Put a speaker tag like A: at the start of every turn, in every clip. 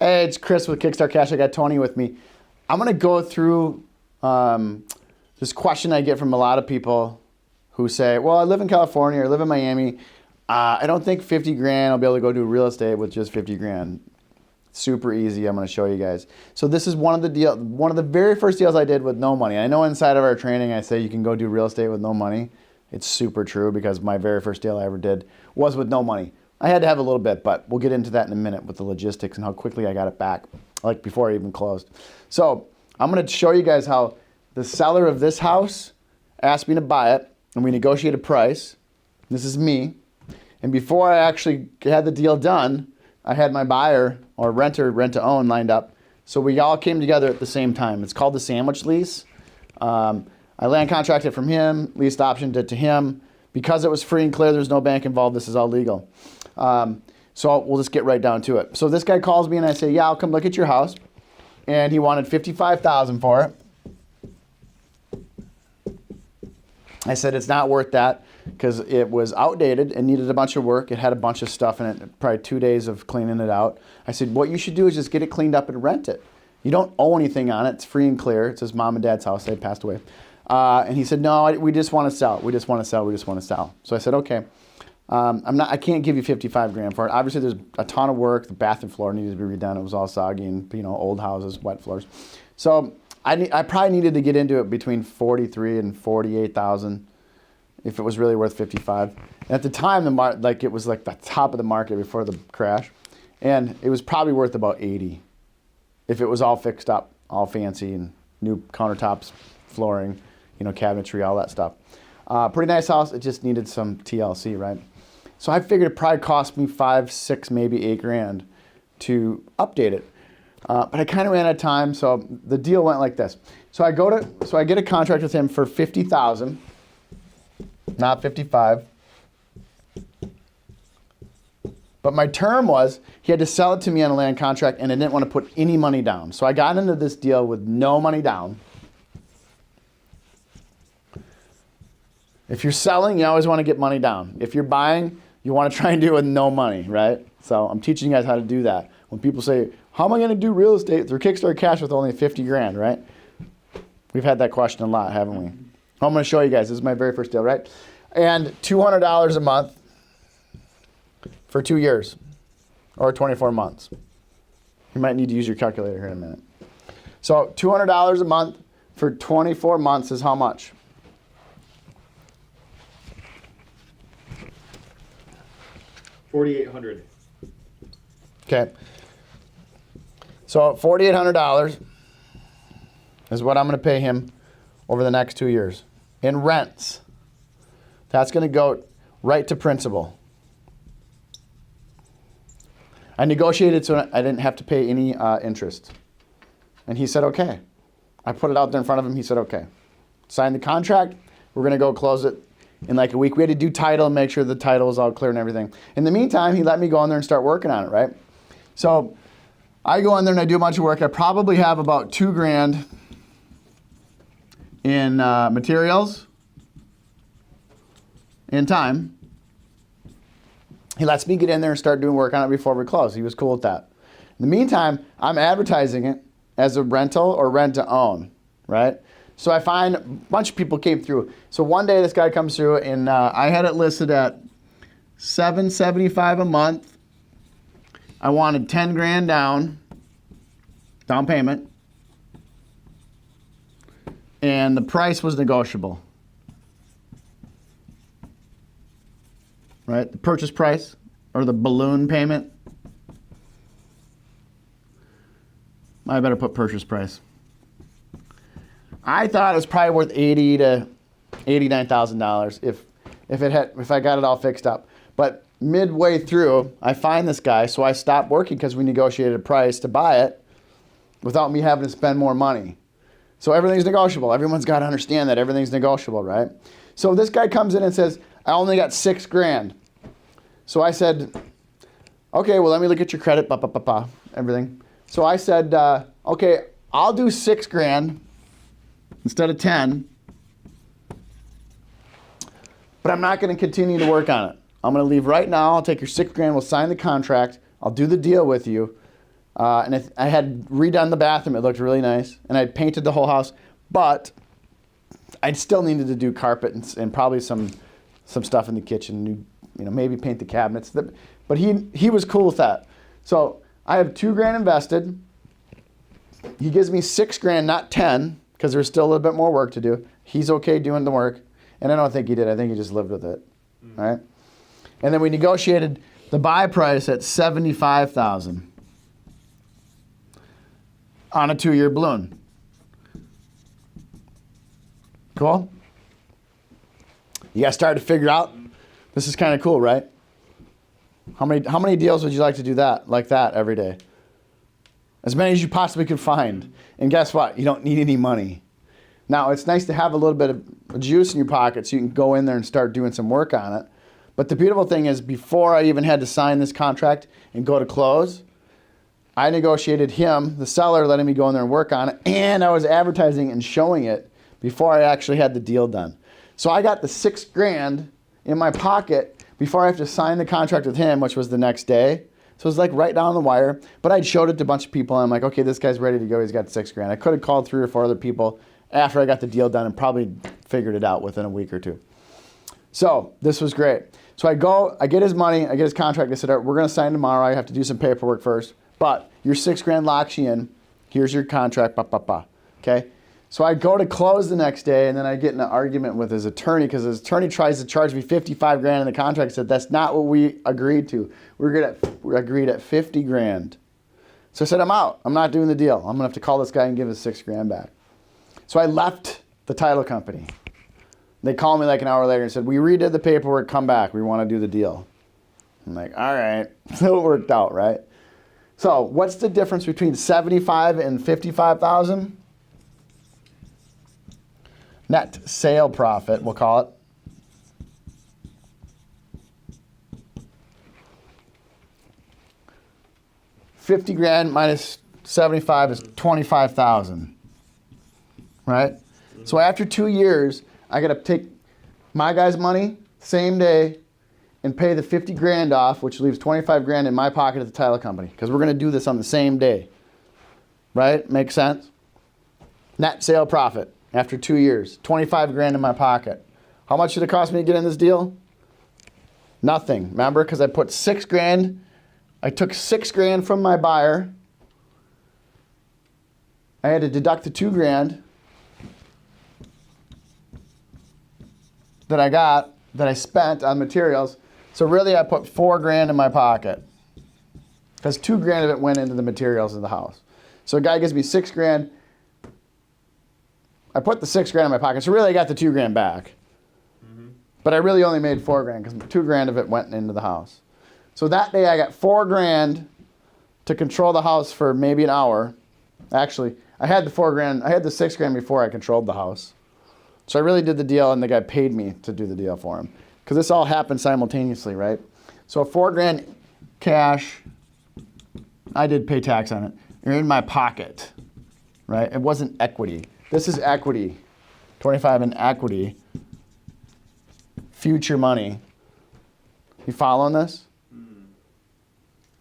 A: Hey, it's Chris with Kickstartcash. I got Tony with me. I'm going to go through this question I get from a lot of people who say, well, I live in California or live in Miami. I don't think 50 grand I'll be able to go do real estate with just 50 grand. Super easy. I'm going to show you guys. So this is one of the very first deals I did with no money. I know inside of our training I say you can go do real estate with no money. It's super true because my very first deal I ever did was with no money. I had to have a little bit, but we'll get into that in a minute with the logistics and how quickly I got it back, like before I even closed. So I'm going to show you guys how the seller of this house asked me to buy it, and we negotiated a price. This is me. And before I actually had the deal done, I had my buyer or renter, rent-to-own lined up. So we all came together at the same time. It's called the sandwich lease. I land contracted from him, leased optioned it to him. Because it was free and clear, there's no bank involved, this is all legal. So we'll just get right down to it. So this guy calls me and I say, yeah, I'll come look at your house. And he wanted $55,000 for it. I said, it's not worth that because it was outdated and needed a bunch of work. It had a bunch of stuff in it, probably 2 days of cleaning it out. I said, what you should do is just get it cleaned up and rent it. You don't owe anything on it. It's free and clear. It's his mom and dad's house. They passed away. And he said, no, we just want to sell. We just want to sell. We just want to sell. So I said, okay. I can't give you 55 grand for it. Obviously, there's a ton of work. The bathroom floor needed to be redone. It was all soggy and, old houses, wet floors. So I probably needed to get into it between 43 and 48,000 if it was really worth 55. And at the time, it was like the top of the market before the crash. And it was probably worth about 80 if it was all fixed up, all fancy and new countertops, flooring, cabinetry, all that stuff. Pretty nice house. It just needed some TLC, right? So I figured it probably cost me 5, 6, maybe 8 grand to update it. But I kind of ran out of time, so the deal went like this. So I get a contract with him for 50,000, not 55. But my term was he had to sell it to me on a land contract, and I didn't want to put any money down. So I got into this deal with no money down. If you're selling, you always want to get money down. If you're buying, you want to try and do it with no money, right? So I'm teaching you guys how to do that. When people say, how am I going to do real estate through Kickstartcash with only 50 grand, right? We've had that question a lot, haven't we? I'm going to show you guys. This is my very first deal, right? And $200 a month for 2 years or 24 months. You might need to use your calculator here in a minute. So $200 a month for 24 months is how much?
B: $4,800.
A: Okay. So $4,800 is what I'm going to pay him over the next 2 years. In rents, that's going to go right to principal. I negotiated so I didn't have to pay any interest. And he said, okay. I put it out there in front of him. He said, okay. Signed the contract. We're going to go close it in like a week. We had to do title and make sure the title was all clear and everything. In the meantime, he let me go in there and start working on it, right? So I go in there and I do a bunch of work. I probably have about 2 grand in materials and time. He lets me get in there and start doing work on it before we close. He was cool with that. In the meantime, I'm advertising it as a rental or rent to own, right? So I find a bunch of people came through. So one day this guy comes through and I had it listed at $775 a month. I wanted 10 grand down payment. And the price was negotiable. Right? The purchase price or the balloon payment. I better put purchase price. I thought it was probably worth $80,000 to $89,000 if I got it all fixed up. But midway through, I find this guy, so I stopped working because we negotiated a price to buy it without me having to spend more money. So everything's negotiable. Everyone's got to understand that everything's negotiable, right? So this guy comes in and says, I only got 6 grand. So I said, okay, well, let me look at your credit, everything. So I said, okay, I'll do 6 grand. Instead of 10, but I'm not going to continue to work on it. I'm going to leave right now. I'll take your 6 grand. We'll sign the contract. I'll do the deal with you. And I had redone the bathroom. It looked really nice. And I painted the whole house. But I still needed to do carpet and probably some stuff in the kitchen. Maybe paint the cabinets. But he was cool with that. So I have $2,000 invested. He gives me $6,000, not 10, because there's still a little bit more work to do. He's okay doing the work. And I don't think he did. I think he just lived with it. Right? And then we negotiated the buy price at $75,000 on a 2-year balloon. Cool? You guys started to figure out this is kind of cool, right? How many deals would you like to do like that every day? As many as you possibly could find. And guess what? You don't need any money. Now, it's nice to have a little bit of juice in your pocket so you can go in there and start doing some work on it. But the beautiful thing is, before I even had to sign this contract and go to close, I negotiated him, the seller, letting me go in there and work on it, and I was advertising and showing it before I actually had the deal done. So I got the $6,000 in my pocket before I have to sign the contract with him, which was the next day. So it was like right down the wire. But I'd showed it to a bunch of people, and I'm like, okay, this guy's ready to go. He's got $6,000. I could have called 3 or 4 other people after I got the deal done and probably figured it out within a week or 2. So this was great. So I get his money, I get his contract. I said, all right, we're going to sign tomorrow. I have to do some paperwork first. But your $6,000 locks you in. Here's your contract. Okay? So I go to close the next day, and then I get in an argument with his attorney because his attorney tries to charge me $55,000 in the contract. I said, that's not what we agreed to. We agreed at $50,000. So I said, I'm out. I'm not doing the deal. I'm going to have to call this guy and give his $6,000 back. So I left the title company. They called me like an hour later and said, we redid the paperwork, come back. We want to do the deal. I'm like, all right. So it worked out, right? So what's the difference between $75,000 and $55,000? Net sale profit, we'll call it. $50,000 minus 75 is 25,000, right? So after 2 years, I got to take my guy's money same day and pay the $50,000 off, which leaves $25,000 in my pocket at the title company because we're going to do this on the same day, right? Makes sense? Net sale profit after 2 years, $25,000 in my pocket. How much did it cost me to get in this deal? Nothing. Remember, because I put $6,000. I took $6,000 from my buyer. I had to deduct the $2,000 that I spent on materials. So really I put $4,000 in my pocket because $2,000 of it went into the materials of the house. So a guy gives me $6,000. I put the $6,000 in my pocket. So really I got the $2,000 back. Mm-hmm. But I really only made $4,000 because $2,000 of it went into the house. So that day I got $4,000 to control the house for maybe an hour. Actually, I had the $4,000. I had the $6,000 before I controlled the house. So I really did the deal, and the guy paid me to do the deal for him. Because this all happened simultaneously, right? So $4,000 cash, I did pay tax on it. You're in my pocket, right? It wasn't equity. This is equity. 25 in equity. Future money. You following this?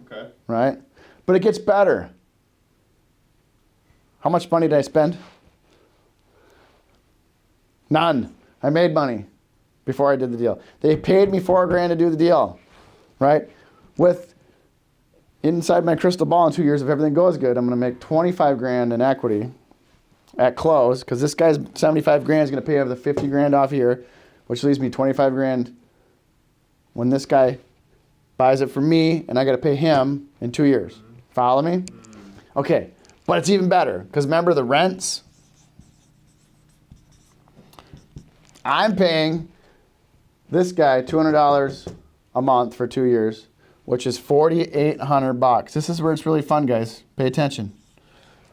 B: Okay.
A: Right? But it gets better. How much money did I spend? None. I made money before I did the deal. They paid me $4,000 to do the deal, right? With inside my crystal ball in 2 years, if everything goes good, I'm going to make $25,000 in equity at close because this guy's $75,000 is going to pay over the $50,000 off here, which leaves me $25,000 when this guy buys it from me and I got to pay him in 2 years. Follow me? Okay, but it's even better because remember the rents? I'm paying this guy $200 a month for 2 years, which is $4,800. This is where it's really fun, guys. Pay attention,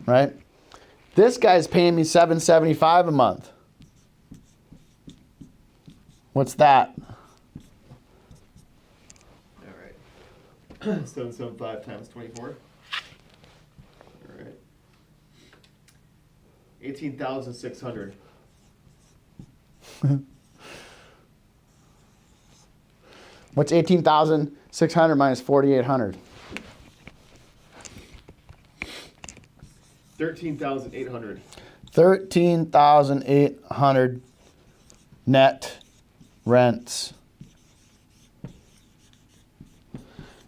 A: right? This guy's paying me $775 a month. What's that?
B: All right. 775 times 24. All right. 18,600.
A: What's 18,600 minus 4,800?
B: 13,800.
A: 13,800 net rents.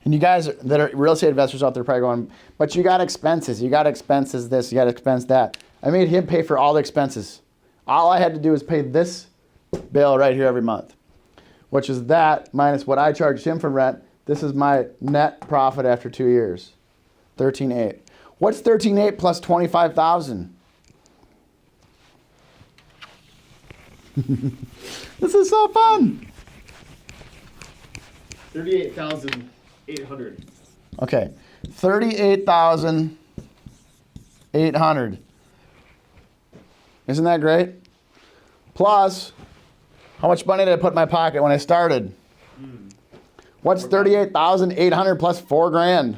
A: And you guys that are real estate investors out there probably going, but you got expenses. You got expenses this, you got expense that. I made him pay for all the expenses. All I had to do was pay this bill right here every month, which is that minus what I charged him for rent. This is my net profit after 2 years, 13.8. What's 13.8 plus 25,000? This is so fun.
B: 38,800.
A: Okay, 38,800. Isn't that great? Plus, how much money did I put in my pocket when I started? What's 38,800 plus 4 grand?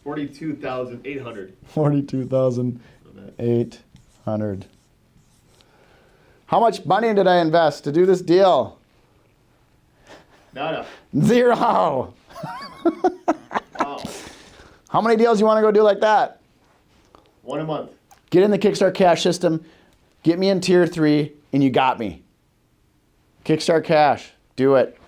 B: 42,800.
A: 42,800. How much money did I invest to do this deal?
B: Nada.
A: 0.
B: Wow.
A: How many deals you want to go do like that?
B: 1 a month.
A: Get in the Kickstartcash system, get me in tier 3, and you got me. Kickstartcash, do it.